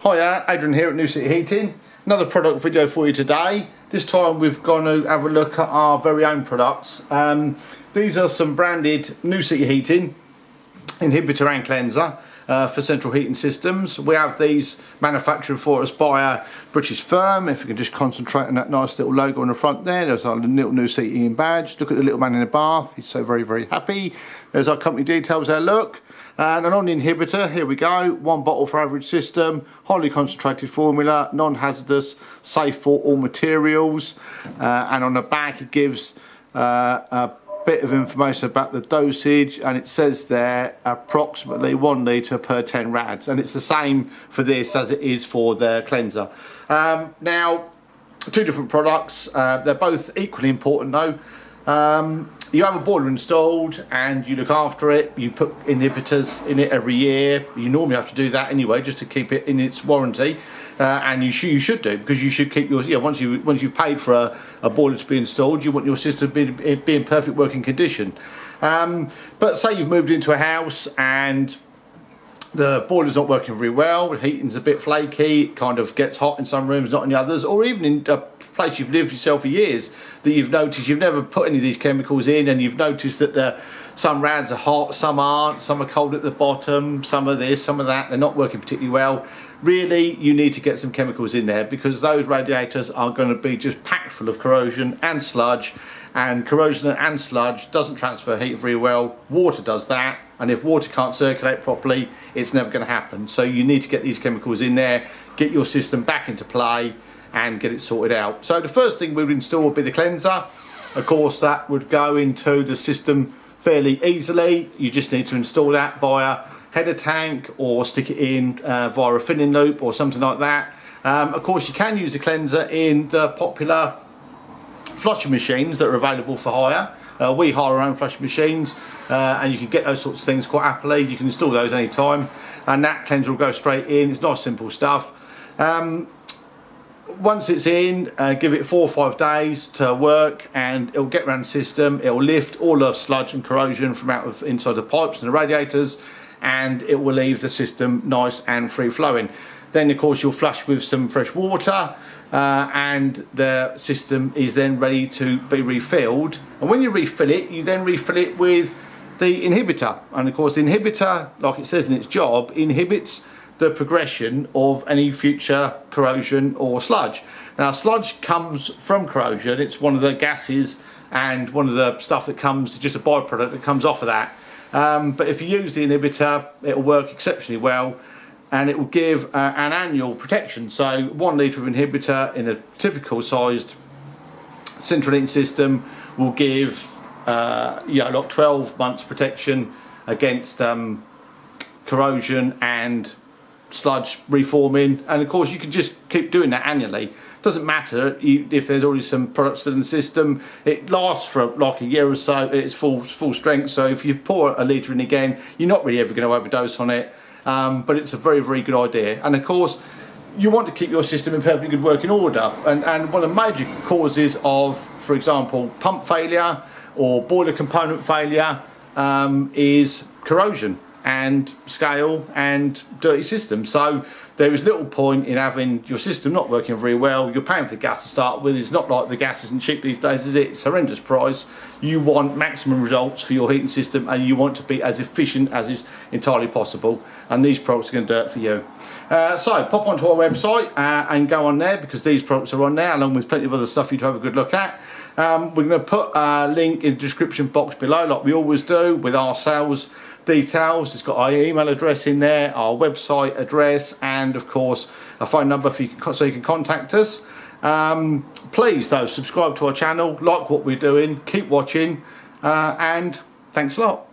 Hiya, Adrian here at New City Heating. Another product video for you today. This time we've gone to have a look at our very own products. These are some branded New City Heating inhibitor and cleanser for central heating systems. We have these manufactured for us by a British firm. If you can just concentrate on that nice little logo on the front there. There's our little New City Heating badge. Look at the little man in the bath. He's so very, very happy. There's our company details there, look. And on the inhibitor, here we go, 1 bottle for average system, highly concentrated formula, non-hazardous, safe for all materials. And on the back it gives a bit of information about the dosage, and it says there approximately 1 litre per 10 rads, and it's the same for this as it is for the cleanser. Now, two different products, they're both equally important though. You have a boiler installed and you look after it, you put inhibitors in it every year. You normally have to do that anyway just to keep it in its warranty, and you should do, because you should keep your, once you've paid for a boiler to be installed, you want your system to be in perfect working condition. But say you've moved into a house and the boiler's not working very well, the heating's a bit flaky, it kind of gets hot in some rooms, not in the others, or even in a place you've lived yourself for years, that you've noticed you've never put any of these chemicals in, and you've noticed that some rads are hot, some aren't, some are cold at the bottom, some are this, some are that, they're not working particularly well. Really, you need to get some chemicals in there, because those radiators are going to be just packed full of corrosion and sludge, and corrosion and sludge doesn't transfer heat very well. Water does that, and if water can't circulate properly, it's never going to happen. So you need to get these chemicals in there, get your system back into play and get it sorted out. So the first thing we would install would be the cleanser. Of course, that would go into the system fairly easily. You just need to install that via header tank, or stick it in via a filling loop or something like that. Of course, you can use the cleanser in the popular flushing machines that are available for hire. We hire our own flushing machines, and you can get those sorts of things quite happily. You can install those anytime, and that cleanser will go straight in. It's nice, simple stuff. Once it's in, give it 4 or 5 days to work, and it'll get around the system. It'll lift all the sludge and corrosion from out of inside the pipes and the radiators, and it will leave the system nice and free flowing. Then of course you'll flush with some fresh water, and the system is then ready to be refilled. And when you refill it, you then refill it with the inhibitor. And of course the inhibitor, like it says in its job, inhibits the progression of any future corrosion or sludge. Now, sludge comes from corrosion. It's one of the gases and one of the stuff that comes, just a byproduct that comes off of that. But if you use the inhibitor, it will work exceptionally well, and it will give an annual protection. So 1 litre of inhibitor in a typical sized central heating system will give like 12 months protection against corrosion and sludge reforming. And of course you can just keep doing that annually. Doesn't matter if there's already some products still in the system. It lasts for like a year or so at its full strength. So if you pour a litre in again, you're not really ever going to overdose on it. But it's a very, very good idea. And of course you want to keep your system in perfectly good working order. And one of the major causes of, for example, pump failure or boiler component failure is corrosion and scale and dirty system. So there is little point in having your system not working very well. You're paying for the gas to start with. It's not like the gas isn't cheap these days, is it? It's a horrendous price. You want maximum results for your heating system, and you want to be as efficient as is entirely possible, and these products are going to do it for you. So pop onto our website and go on there, because these products are on there, along with plenty of other stuff for you to have a good look at. We're going to put a link in the description box below, like we always do, with our sales details. It's got our email address in there, our website address, and of course a phone number so you can contact us. Please though, subscribe to our channel, like what we're doing, keep watching, and thanks a lot.